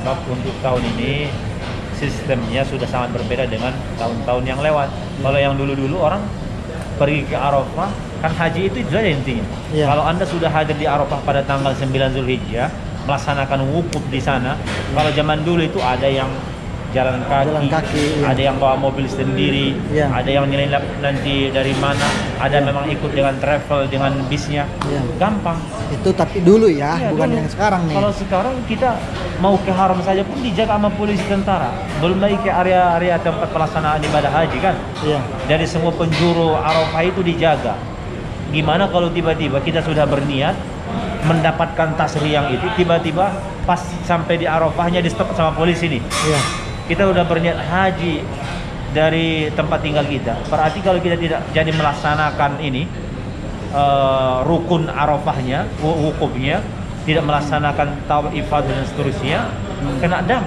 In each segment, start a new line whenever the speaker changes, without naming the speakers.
sebab untuk tahun ini sistemnya sudah sangat berbeda dengan tahun-tahun yang lewat. Kalau yang dulu-dulu orang pergi ke Arafah, kan haji itu saja intinya. Kalau Anda sudah hadir di Arafah pada tanggal 9 Zulhijjah, melaksanakan wukuf di sana. Kalau zaman dulu itu ada yang jalan kaki, ada yang bawa mobil sendiri, ada yang nyelinap nanti dari mana, ada memang ikut dengan travel dengan bisnya, gampang. Itu tapi dulu bukan dulu. Yang sekarang nih. Kalau sekarang kita mau ke haram saja pun dijaga sama polisi tentara. Belum lagi ke area-area tempat pelaksanaan ibadah haji kan. Dari semua penjuru Arafah itu dijaga. Gimana kalau tiba-tiba kita sudah berniat mendapatkan tasri yang itu, tiba-tiba pas sampai di Arafahnya di stop sama polisi nih. Kita udah berniat haji dari tempat tinggal kita. Berarti kalau kita tidak jadi melaksanakan ini rukun Arafahnya, wukufnya, tidak melaksanakan tawaf ifadah dan seterusnya, kena dam.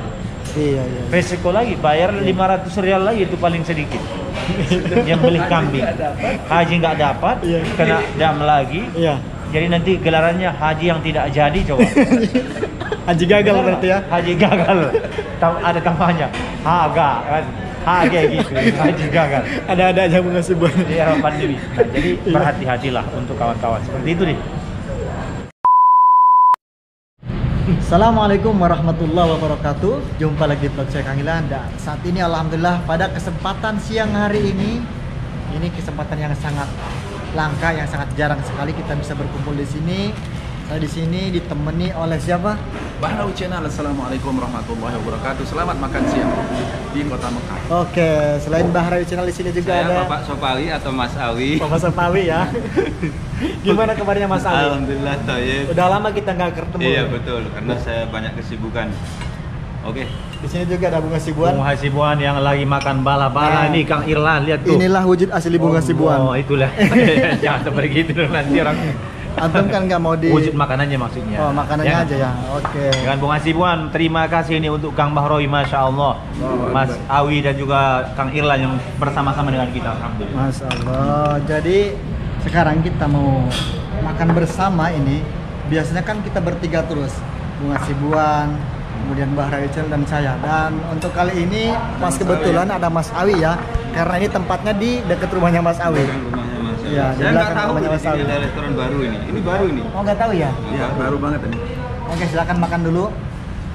Resiko lagi, bayar 500 rial lagi itu paling sedikit. Yang beli kambing. Haji nggak dapat, kena dam lagi. Jadi nanti gelarannya haji yang tidak jadi coba. Haji gagal berarti ya? Haji gagal. Ada kampanye. Haga gitu. Haji gagal. Ada aja mengasih buat. Iya, pandemi. Nah, jadi berhati-hatilah untuk kawan-kawan. Seperti itu nih.
Assalamualaikum warahmatullahi wabarakatuh. Jumpa lagi di vlog saya Kang Ilan. Dan saat ini alhamdulillah pada kesempatan siang hari ini kesempatan yang sangat langka, yang sangat jarang sekali kita bisa berkumpul di sini. Saya di sini ditemani oleh siapa?
Bahrawi Channel. Assalamualaikum warahmatullahi wabarakatuh. Selamat makan siang di Kota Mekah.
Oke, selain Bahrawi Channel di sini juga
saya
ada
Bapak Sopawi atau Mas Awi.
Bapak Sopawi ya. Gimana kabarnya Mas Awi?
Alhamdulillah thayyib.
Udah lama kita nggak ketemu.
Iya betul, karena saya banyak kesibukan. Oke.
Di sini juga ada Bunga Hasibuan.
Bunga Hasibuan yang lagi makan bala-bala nih Kang Irlan, lihat tuh.
Inilah wujud asli Bunga Hasibuan.
Oh, itulah. Jangan seperti itu nanti orang.
Antum kan nggak mau di
wujud makanannya maksudnya.
Oh, makanannya aja ya. Oke.
Dengan Bunga Hasibuan, terima kasih ini untuk Kang Bahrawi, Masya Allah. Mas Awi dan juga Kang Irlan yang bersama-sama dengan kita. Alhamdulillah.
Masya Allah. Jadi sekarang kita mau makan bersama ini. Biasanya kan kita bertiga terus. Bunga Hasibuan, kemudian Bahrawi dan saya. Dan untuk kali ini pas kebetulan ada Mas Awi ya. Karena ini tempatnya di dekat rumahnya Mas Awi. Ya,
saya nggak tahu ini ada restoran baru ini. Ini baru ini.
Oh, nggak tahu ya?
Iya, baru banget ini.
Oke, silakan makan dulu.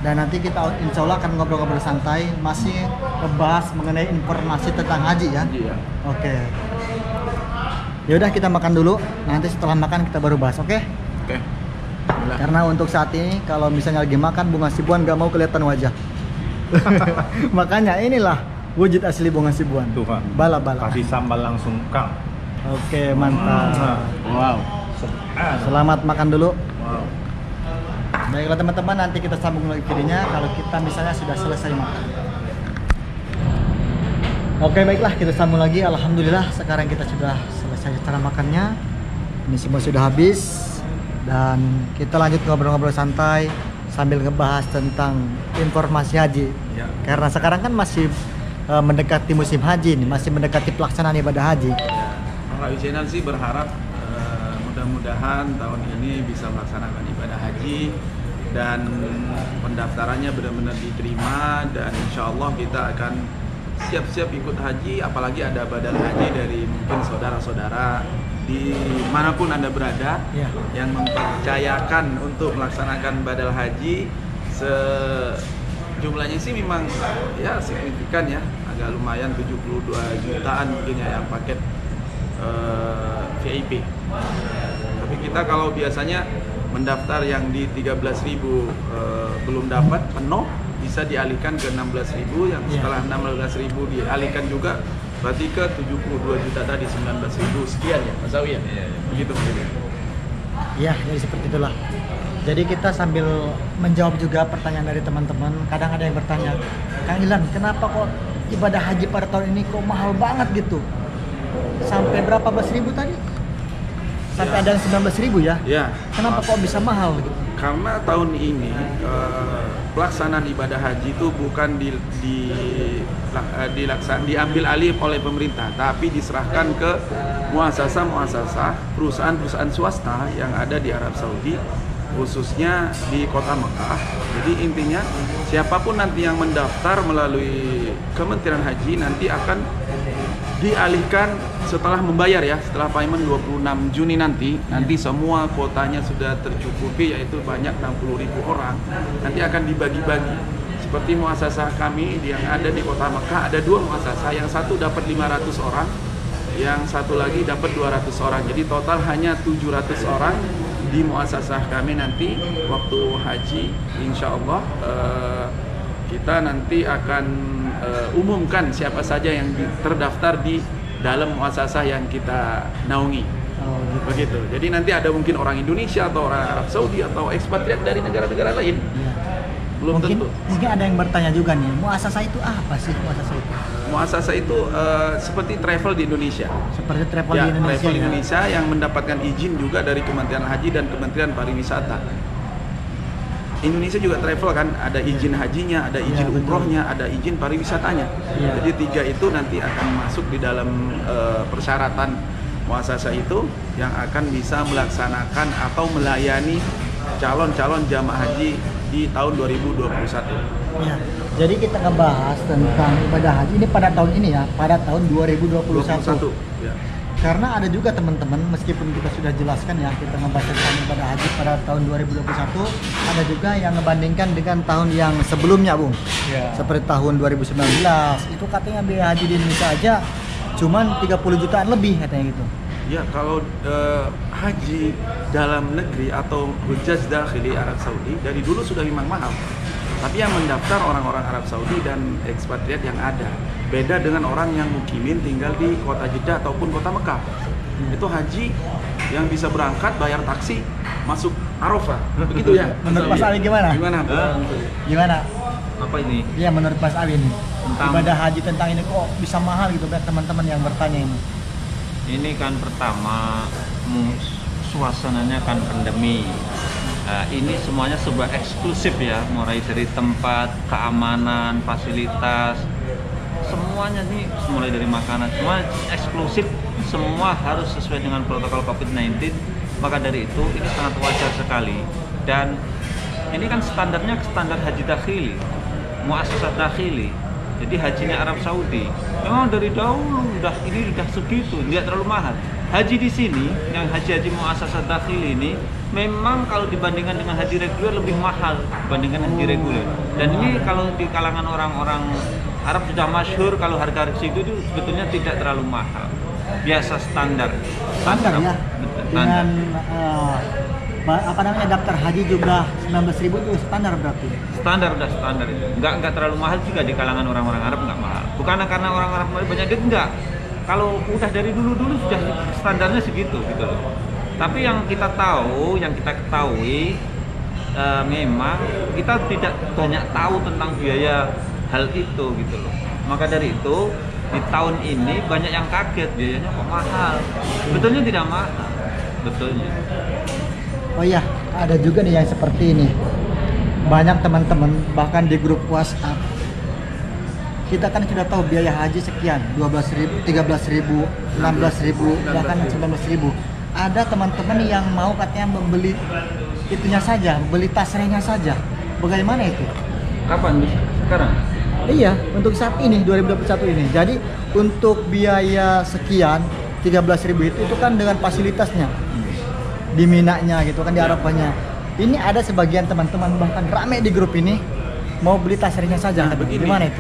Dan nanti kita insya Allah akan ngobrol-ngobrol santai, masih membahas mengenai informasi tentang haji ya.
Iya.
Oke. Ya udah kita makan dulu. Nanti setelah makan kita baru bahas, oke?
Oke.
Karena untuk saat ini kalau misalnya lagi makan Bunga Hasibuan nggak mau kelihatan wajah. Makanya inilah wujud asli Bunga Hasibuan.
Tuh Pak.
Bala-bala.
Kasih sambal langsung Kang.
Oke, mantap.
Wow.
Selamat makan dulu.
Wow.
Baiklah teman-teman, nanti kita sambung lagi videonya kalau kita misalnya sudah selesai makan. Oke, baiklah kita sambung lagi. Alhamdulillah sekarang kita sudah selesai cara makannya. Ini semua sudah habis dan kita lanjut ngobrol-ngobrol santai sambil ngebahas tentang informasi haji.
Ya.
Karena sekarang kan masih mendekati musim haji nih, masih mendekati pelaksanaan ibadah haji.
Bahrawi Channel sih berharap mudah-mudahan tahun ini bisa melaksanakan ibadah haji dan pendaftarannya benar-benar diterima dan insya Allah kita akan siap-siap ikut haji, apalagi ada badal haji dari mungkin saudara-saudara di manapun Anda berada yang mempercayakan untuk melaksanakan badal haji. Jumlahnya sih memang ya signifikan ya, agak lumayan 72 jutaan mungkin ya yang paket VIP. Tapi kita kalau biasanya mendaftar yang di 13.000 belum dapat penuh, bisa dialihkan ke 16.000, yang setelah 16.000 dialihkan juga berarti ke 72 juta tadi, 19.000 sekian ya Mas Awi ya? Begitu mungkin.
Iya, jadi seperti itulah. Jadi kita sambil menjawab juga pertanyaan dari teman-teman. Kadang ada yang bertanya, Kang Ilan, kenapa kok ibadah haji pada tahun ini kok mahal banget gitu? Sampai berapa belas ribu tadi? Sampai ada yang 19.000 ya? Iya. Kenapa kok bisa mahal gitu?
Karena tahun ini pelaksanaan ibadah haji itu bukan diambil alih oleh pemerintah, tapi diserahkan ke muasasah-muasasah, perusahaan-perusahaan swasta yang ada di Arab Saudi, khususnya di Kota Mekah. Jadi intinya siapapun nanti yang mendaftar melalui Kementerian Haji nanti akan dialihkan setelah membayar ya, setelah payment 26 Juni nanti semua kuotanya sudah tercukupi, yaitu banyak 60.000 orang, nanti akan dibagi-bagi. Seperti muasasah kami yang ada di Kota Mekah, ada 2 muasasah, yang satu dapat 500 orang, yang satu lagi dapat 200 orang. Jadi total hanya 700 orang di muasasah kami nanti waktu haji. Insya Allah kita nanti akan umumkan siapa saja yang terdaftar di dalam muasasah yang kita naungi. Begitu. Jadi nanti ada mungkin orang Indonesia atau orang Arab Saudi atau ekspatriat dari negara-negara lain. Belum tentu.
Mungkin ada yang bertanya juga nih, muasasah itu apa sih muasasah itu?
Muasasah itu seperti travel di Indonesia.
Seperti travel
Ya,
di Indonesia.
travel Indonesia yang mendapatkan izin juga dari Kementerian Haji dan Kementerian Pariwisata. Indonesia juga travel kan, ada izin hajinya, ada izin umrohnya, ada izin pariwisatanya. Jadi 3 itu nanti akan masuk di dalam persyaratan muasasah itu yang akan bisa melaksanakan atau melayani calon-calon jamaah haji di tahun 2021.
Ya, jadi kita ngebahas tentang ibadah haji ini pada tahun ini ya, pada tahun 2021.
Ya.
Karena ada juga teman-teman, meskipun kita sudah jelaskan ya, kita ngebahas tentang ibadah haji pada tahun 2021, ada juga yang ngebandingkan dengan tahun yang sebelumnya, Bung.
Ya.
Seperti tahun 2019, itu katanya biaya haji di Indonesia aja cuman 30 jutaan lebih katanya gitu.
Ya, kalau haji dalam negeri atau hujjaj dakhili Arab Saudi dari dulu sudah memang mahal. Tapi yang mendaftar orang-orang Arab Saudi dan ekspatriat yang ada. Beda dengan orang yang mukimin tinggal di kota Jeddah ataupun kota Mekah. Itu haji yang bisa berangkat, bayar taksi, masuk Arafah. Begitu ya?
Menurut Mas Ali gimana? Gimana?
Apa ini?
Iya, menurut Mas Ali nih.
Tentang-
Ibadah haji tentang ini kok bisa mahal gitu, banyak teman-teman yang bertanya ini.
Ini kan pertama suasananya kan pandemi. Ini semuanya sebuah eksklusif ya, mulai dari tempat, keamanan, fasilitas, semuanya nih, mulai dari makanan, semua eksklusif, semua harus sesuai dengan protokol COVID-19. Maka dari itu ini sangat wajar sekali. Dan ini kan standarnya standar haji dakhili, muasasah dakhili. Jadi hajinya Arab Saudi. Memang dari dahulu ini udah segitu, tidak terlalu mahal. Haji di sini, yang haji muasasah dakhili ini, memang kalau dibandingkan dengan haji reguler lebih mahal dibandingkan haji reguler. Dan ini kalau di kalangan orang-orang Arab sudah masyhur kalau harga situ itu sebetulnya tidak terlalu mahal. Biasa standar.
Standar ya.
Standar.
Dengan daftar haji jumlah 19.000 itu standar berarti.
Standar udah standar itu. Enggak terlalu mahal juga di kalangan orang-orang Arab, enggak mahal. Bukan karena orang Arab banyak duit, enggak. Kalau udah dari dulu-dulu sudah standarnya segitu gitu loh. Tapi yang kita tahu, yang kita ketahui memang kita tidak banyak tahu tentang biaya hal itu gitu loh. Maka dari itu di tahun ini banyak yang kaget biayanya kok mahal. Betulnya tidak mahal. Betulnya.
Oh iya, ada juga nih yang seperti ini. Banyak teman-teman bahkan di grup WhatsApp. Kita kan sudah tahu biaya haji sekian, 12.000, 13.000, 16.000, bahkan 19.000. Ada teman-teman yang mau katanya membeli itunya saja, beli tasrehnya saja. Bagaimana itu?
Kapan? Sekarang?
Iya, untuk saat ini 2021 ini. Jadi untuk biaya sekian 13.000 itu kan dengan fasilitasnya. Di Minanya gitu kan, di Arafahnya. Ini ada sebagian teman-teman bahkan rame di grup ini mau beli tasrehnya saja.
Nah, begini,
gimana itu?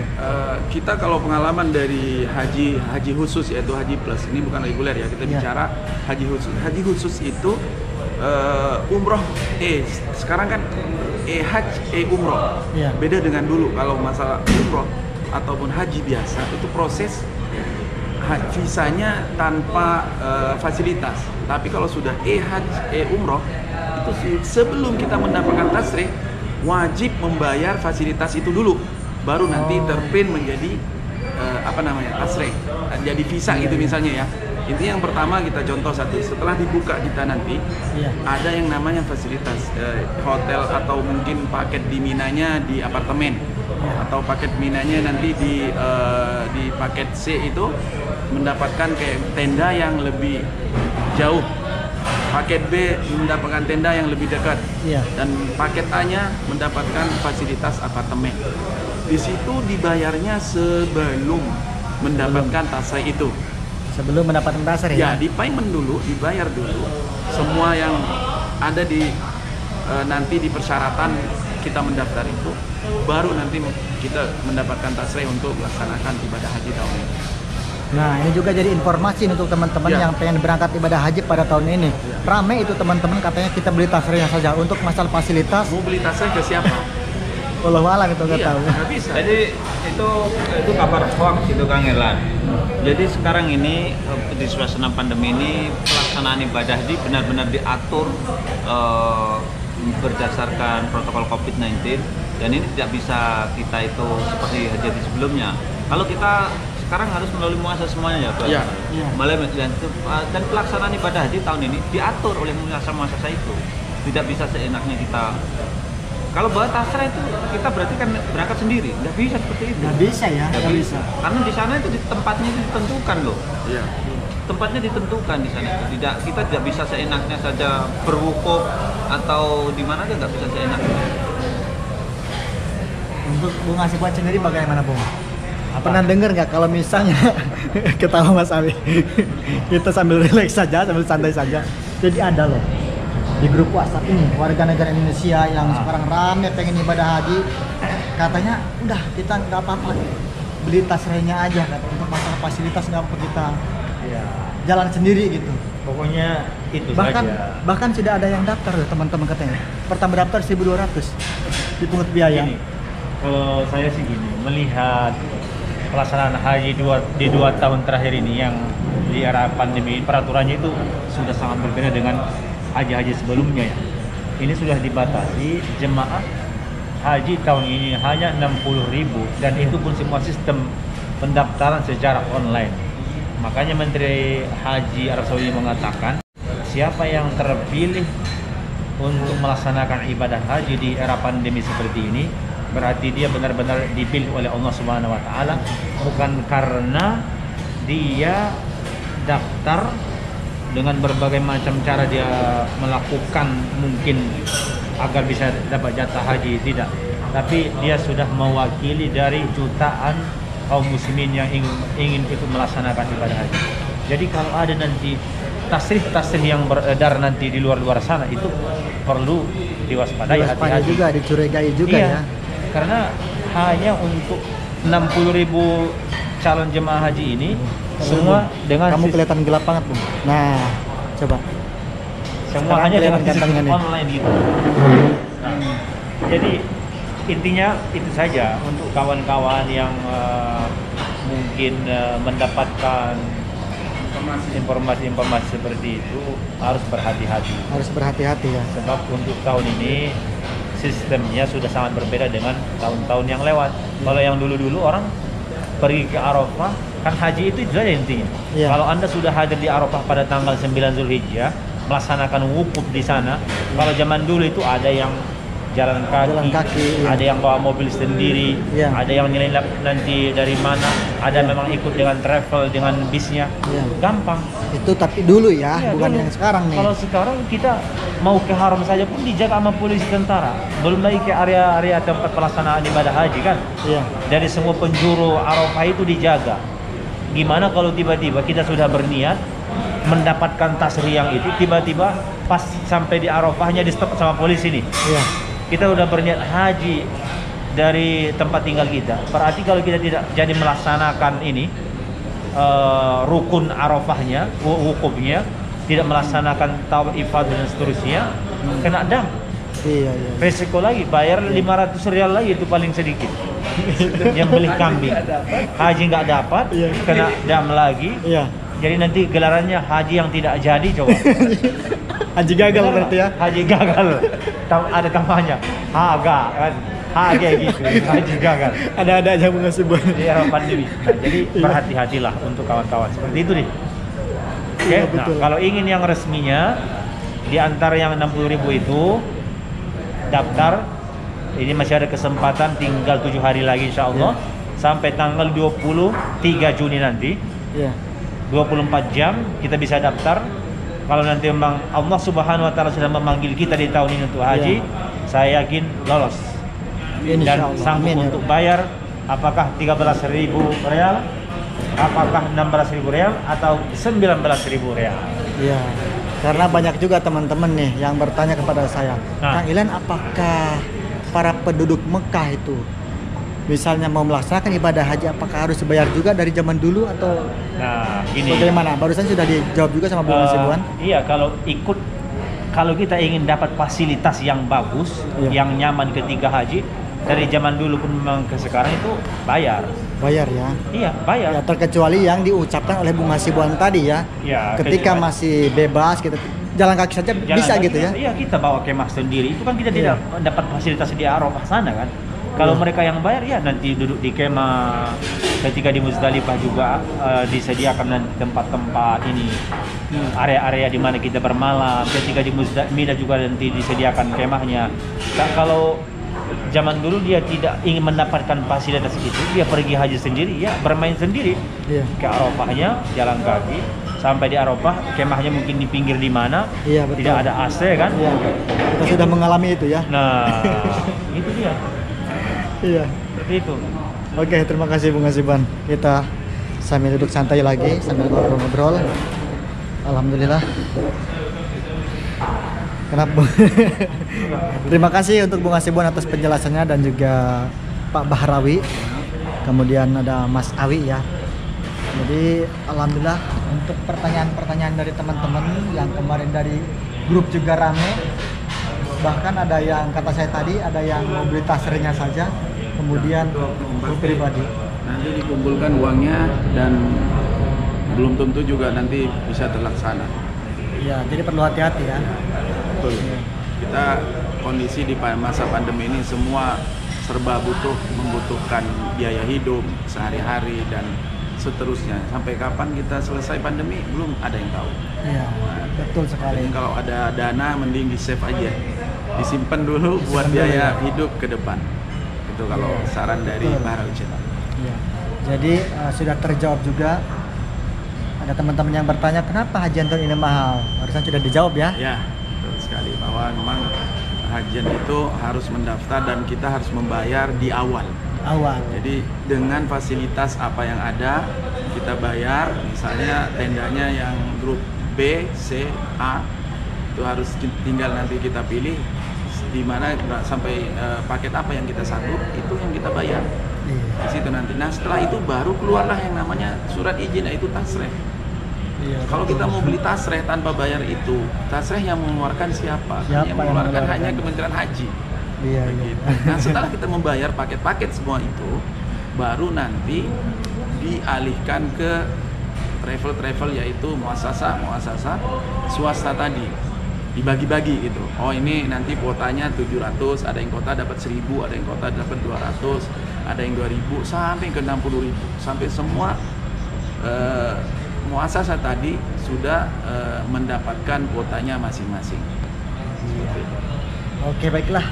Kita kalau pengalaman dari haji khusus yaitu haji plus, ini bukan reguler ya, kita bicara haji khusus. Haji khusus itu umroh sekarang kan umroh. Beda dengan dulu. Kalau masalah umroh ataupun haji biasa itu proses visanya tanpa fasilitas. Tapi kalau sudah umroh itu sebelum kita mendapatkan tasrih wajib membayar fasilitas itu dulu, baru nanti terprint menjadi tasrih, jadi visa gitu misalnya ya. Intinya yang pertama kita contoh satu, setelah dibuka kita nanti ada yang namanya fasilitas hotel atau mungkin paket di Minanya di apartemen, atau paket Minanya nanti di paket C itu mendapatkan kayak tenda yang lebih jauh paket B mendapatkan tenda yang lebih dekat, dan paket A-nya mendapatkan fasilitas apartemen. Di situ dibayarnya sebelum mendapatkan tasreh itu.
Sebelum mendapatkan tasreh
ya? Di payment dulu, dibayar dulu. Semua yang ada di nanti di persyaratan kita mendaftar itu, baru nanti kita mendapatkan tasreh untuk melaksanakan ibadah haji tahun ini.
Nah, ini juga jadi informasi untuk teman-teman yang pengen berangkat ibadah haji pada tahun ini. Ramai itu teman-teman, katanya kita beli tasrehnya saja. Untuk masalah fasilitas,
mau beli tasreh ke siapa?
Wallahu a'lam, itu nggak tahu.
Nggak bisa.
Jadi itu kabar hoax itu Kang Irlan. Jadi sekarang ini di suasana pandemi ini pelaksanaan ibadah haji benar-benar diatur berdasarkan protokol COVID-19, dan ini tidak bisa kita itu seperti haji sebelumnya. Kalau kita sekarang harus melalui muasasah semuanya ya, Pak.
Iya.
Dan pelaksanaan ibadah haji tahun ini diatur oleh muasasah itu. Tidak bisa seenaknya kita. Kalau bawa tasreh itu kita berarti kan berangkat sendiri, nggak bisa seperti itu.
Nggak bisa ya,
nggak bisa. Karena di sana itu tempatnya itu ditentukan loh.
Iya.
Tempatnya ditentukan di sana itu. Kita tidak bisa seenaknya saja berwukuf atau di mana aja, nggak bisa seenaknya.
Untuk Bung Asifwan sendiri bagaimana, Bung? Pernah dengar nggak kalau misalnya ketawa Mas Ali, kita sambil relax saja, sambil santai saja. Jadi ada loh di grup WhatsApp ini warga negara Indonesia yang sekarang rame pengen ibadah haji, katanya udah kita nggak apa-apa beli tasrehnya aja, kata untuk masalah fasilitas nggak apa kita jalan sendiri gitu.
Pokoknya itu
bahkan sudah ada yang daftar loh teman-teman, katanya pertama daftar 1.200 dipungut biaya.
Gini, kalau saya sih gini, melihat pelaksanaan haji di 2 tahun terakhir ini yang di era pandemi, peraturannya itu sudah sangat berbeda dengan haji-haji sebelumnya ya. Ini sudah dibatasi, jemaah haji tahun ini hanya 60.000, dan itu pun semua sistem pendaftaran secara online. Makanya Menteri Haji Arab Saudi mengatakan siapa yang terpilih untuk melaksanakan ibadah haji di era pandemi seperti ini, berarti dia benar-benar dipilih oleh Allah Subhanahu wa taala, bukan karena dia daftar dengan berbagai macam cara dia melakukan mungkin agar bisa dapat jatah haji, tidak. Tapi dia sudah mewakili dari jutaan kaum muslimin yang ingin ikut melaksanakan ibadah haji. Jadi kalau ada nanti tasrih yang beredar nanti di luar sana, itu perlu diwaspadai, hati-hati
juga, dicurigai juga ya.
Karena hanya untuk 60.000 calon jemaah haji ini semua dengan
kamu kelihatan gelap banget, Bung. Nah, coba.
Semua hanya dengan sistem online gitu. Nah, jadi intinya itu saja untuk kawan-kawan yang mungkin mendapatkan informasi seperti itu harus berhati-hati. Harus berhati-hati ya. Sebab untuk tahun ini sistemnya sudah sangat berbeda dengan tahun-tahun yang lewat. Kalau yang dulu-dulu orang pergi ke Arafah, kan haji itu saja intinya. Kalau Anda sudah hadir di Arafah pada tanggal 9 Zulhijjah, melaksanakan wukuf di sana. Kalau zaman dulu itu ada yang jalan kaki, ada yang bawa mobil sendiri, ada yang nyelinap nanti dari mana, ada memang ikut dengan travel dengan bisnya, gampang. Itu tapi dulu bukan dulu. Yang sekarang nih. Kalau sekarang kita mau ke haram saja pun dijaga sama polisi tentara, belum lagi ke area-area tempat pelaksanaan ibadah haji kan. Dari semua penjuru Arafah itu dijaga. Gimana kalau tiba-tiba kita sudah berniat mendapatkan tasrih yang itu, tiba-tiba pas sampai di Arafahnya di stop sama polisi nih. Kita udah berniat haji dari tempat tinggal kita. Berarti kalau kita tidak jadi melaksanakan ini rukun Arafahnya, wukufnya, tidak melaksanakan tawaf ifadah dan seterusnya, kena dam. Resiko lagi, bayar 500 rial lagi, itu paling sedikit. Yang beli kambing, haji nggak dapat, kena dam lagi. Jadi nanti gelarannya haji yang tidak jadi, coba. Haji gagal berarti ya? Haji gagal. Ada tambahnya. Haga kan. Haga gitu. Haji gagal. Ada aja mengasih buat. Di era pandemi. Nah, jadi berhati-hatilah untuk kawan-kawan. Seperti itu nih. Oke. Nah, kalau ingin yang resminya di antara yang 60.000 itu daftar, ini masih ada kesempatan, tinggal 7 hari lagi insyaallah sampai tanggal 23 Juni nanti. 24 jam kita bisa daftar. kalau nanti memang Allah Subhanahu wa taala sudah memanggil kita di tahun ini untuk haji, saya yakin lolos. Dan sanggup untuk bayar apakah 13.000 real, apakah 16.000 real atau 19.000 real.
Iya. Karena banyak juga teman-teman nih yang bertanya kepada saya, Kang Ilan, apakah para penduduk Mekah itu misalnya mau melaksanakan ibadah haji, apakah harus bayar juga dari zaman dulu atau bagaimana? Barusan sudah dijawab juga sama Bung Hasibuan.
Iya, kalau kita ingin dapat fasilitas yang bagus, yang nyaman ketika haji, dari zaman dulu pun memang ke sekarang itu bayar ya. Iya, bayar. Ya, terkecuali yang diucapkan oleh Bung Hasibuan tadi ya. Ketika masih bebas kita jalan kaki saja bisa gitu ya. Iya, kita bawa kemah sendiri. Itu kan kita tidak dapat fasilitas di Arafah sana kan. Kalau mereka yang bayar ya nanti duduk di kemah, ketika di Muzdalifah juga disediakan nanti tempat-tempat ini, area-area di mana kita bermalam. Ketika di Mina juga nanti disediakan kemahnya. Kalau zaman dulu dia tidak ingin mendapatkan fasilitas itu, dia pergi haji sendiri, ya bermain sendiri ke Arafahnya, jalan kaki sampai di Arafah, kemahnya mungkin di pinggir di mana, tidak ada AC kan?
Kita sudah mengalami itu ya.
Nah, itu dia.
Iya,
seperti itu.
Oke, terima kasih Bung Hasibuan. Kita sambil duduk santai lagi, sambil ngobrol-ngobrol. Alhamdulillah. Kenapa? Terima kasih untuk Bung Hasibuan atas penjelasannya dan juga Pak Bahrawi. Kemudian ada Mas Awi ya. Jadi alhamdulillah untuk pertanyaan-pertanyaan dari teman-teman yang kemarin dari grup juga rame. Bahkan ada yang kata saya tadi ada yang mau beli tasrenya saja, kemudian pribadi.
Nanti dikumpulkan uangnya dan belum tentu juga nanti bisa terlaksana.
Ya, jadi perlu hati-hati ya.
Betul. Kita kondisi di masa pandemi ini semua serba membutuhkan biaya hidup sehari-hari dan seterusnya. Sampai kapan kita selesai pandemi belum ada yang tahu.
Iya, betul sekali.
Jadi kalau ada dana mending di save aja, disimpan dulu buat biaya hidup ke depan. Itu kalau saran dari Bahrawi.
Iya. Jadi sudah terjawab juga. Ada teman-teman yang bertanya kenapa hajian tahun ini mahal. Barusan sudah dijawab ya.
Ya, betul sekali bahwa memang hajian itu harus mendaftar dan kita harus membayar di awal. Jadi dengan fasilitas apa yang ada kita bayar, misalnya tendanya yang grup B, C, A itu harus tinggal nanti kita pilih di mana sampai paket apa yang kita sanggup itu yang kita bayar di situ nanti. Nah setelah itu baru keluarlah yang namanya surat izin, yaitu tasreh. Kalau kita mau beli tasreh tanpa bayar itu, tasreh yang mengeluarkan siapa? Yang mengeluarkan hanya Kementerian Haji. Nah setelah kita membayar paket-paket semua itu, baru nanti dialihkan ke travel yaitu muasasah swasta tadi, dibagi-bagi gitu. Oh ini nanti kuotanya 700, ada yang kota dapat 1000, ada yang kota dapat 200, ada yang 2000 sampai ke 60.000, sampai semua muasasah tadi sudah mendapatkan kuotanya masing-masing.
Oke, baiklah.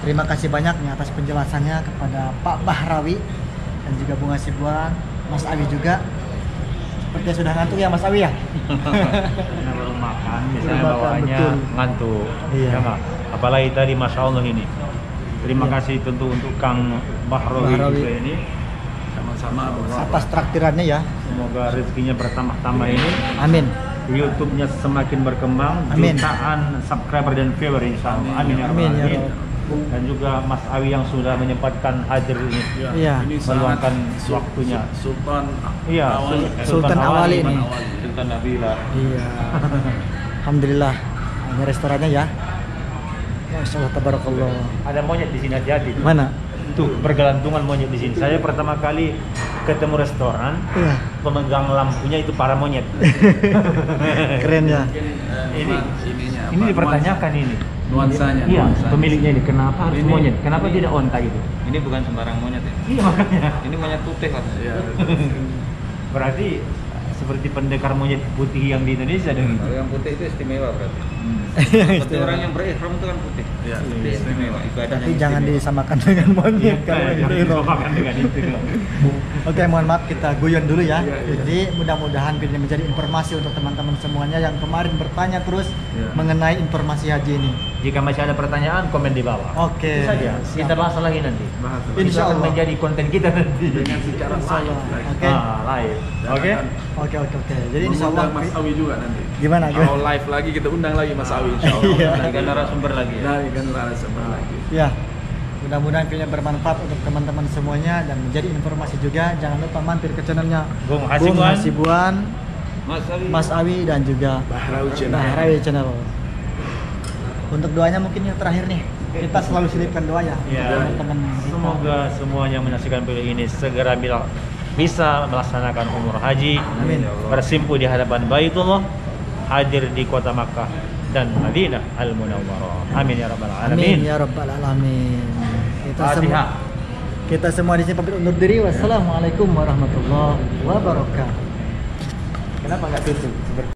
Terima kasih banyak nih atas penjelasannya kepada Pak Bahrawi dan juga Bung Hasibuan, Mas Awi juga. Sepertinya sudah ngantuk ya Mas Awi ya?
Karena baru makan, misalnya bawaannya ngantuk.
Iya.
Ya, apalagi tadi Masya Allah ini. Terima kasih tentu untuk Kang Bahrawi juga ini.
Sama-sama
atas traktirannya ya.
Semoga rezekinya bertambah-tambah ini.
Amin.
YouTube-nya semakin berkembang, jutaan subscriber dan viewer insya Allah. Amin.
Amin ya.
Dan juga Mas Awi yang sudah menyempatkan hadir ini, meluangkan waktunya.
Sultan
Awali ini.
Sultan Nabila.
Iya. Alhamdulillah. Ini restorannya ya. Masya Allah, tabarakallah.
Ada monyet di sini jadi.
Mana?
Tuh bergelantungan monyet di sini. Saya pertama kali ketemu restoran, pemegang lampunya itu para monyet.
Keren ya.
Ini dipertanyakan ini.
Nuansanya.
Iya, pemiliknya ini kenapa harus monyet? Kenapa tidak onta gitu?
Ini bukan sembarang monyet ya.
Iya makanya.
Ini monyet putih kan.
Iya.
Berarti seperti pendekar monyet putih yang di Indonesia dong.
Kalau yang putih itu istimewa berarti.
Yang
Seperti orang yang berihram itu kan putih.
Ya.
Itu istimewa. Ibadahnya
Tapi jangan
istimewa.
disamakan dengan monyet kalau
Jangan
itu.
disamakan dengan itu.
Oke, mohon maaf kita guyon dulu ya.
Iya, iya.
Jadi mudah-mudahan ini menjadi informasi untuk teman-teman semuanya yang kemarin bertanya terus
Iya.
mengenai informasi haji ini.
Jika masih ada pertanyaan, komen di bawah.
Oke.
Itu saja.
Siap.
Kita bahas lagi nanti.
Bahas
Insya
Itu akan
Allah.
menjadi konten kita nanti.
dengan secara
Insya Allah.
live.
Oke.
Live.
Dan
Oke.
akan
Oke. Jadi insya Allah
mengundang Mas Awi juga nanti.
gimana?
Kalau live lagi kita undang lagi Mas Awi insya Allah.
Iya.
Ada narasumber lagi ya.
Dari kan narasumber lagi.
Ya. Mudah-mudahan videonya bermanfaat untuk teman-teman semuanya dan menjadi informasi juga. Jangan lupa mampir ke channelnya
Bung
Bung
Hasibuan.
Hasibuan,
Mas Ali.
Mas Awi dan juga
Bahrawi Channel.
Bahrawi Channel. Untuk doanya mungkin yang terakhir nih, kita selalu selipkan doa ya
Ya,
untuk teman-teman.
semoga semuanya yang menyaksikan video ini segera bisa melaksanakan umroh haji,
Amin.
bersimpuh di hadapan Baitullah, hadir di kota Makkah dan Madinah Al-Munawwarah. Amin ya rabbal
Amin
alamin.
ya rabbal alamin.
Fatihah.
Kita semua di sini pamit undur diri. Wassalamualaikum warahmatullahi wabarakatuh. Kenapa nggak tutup?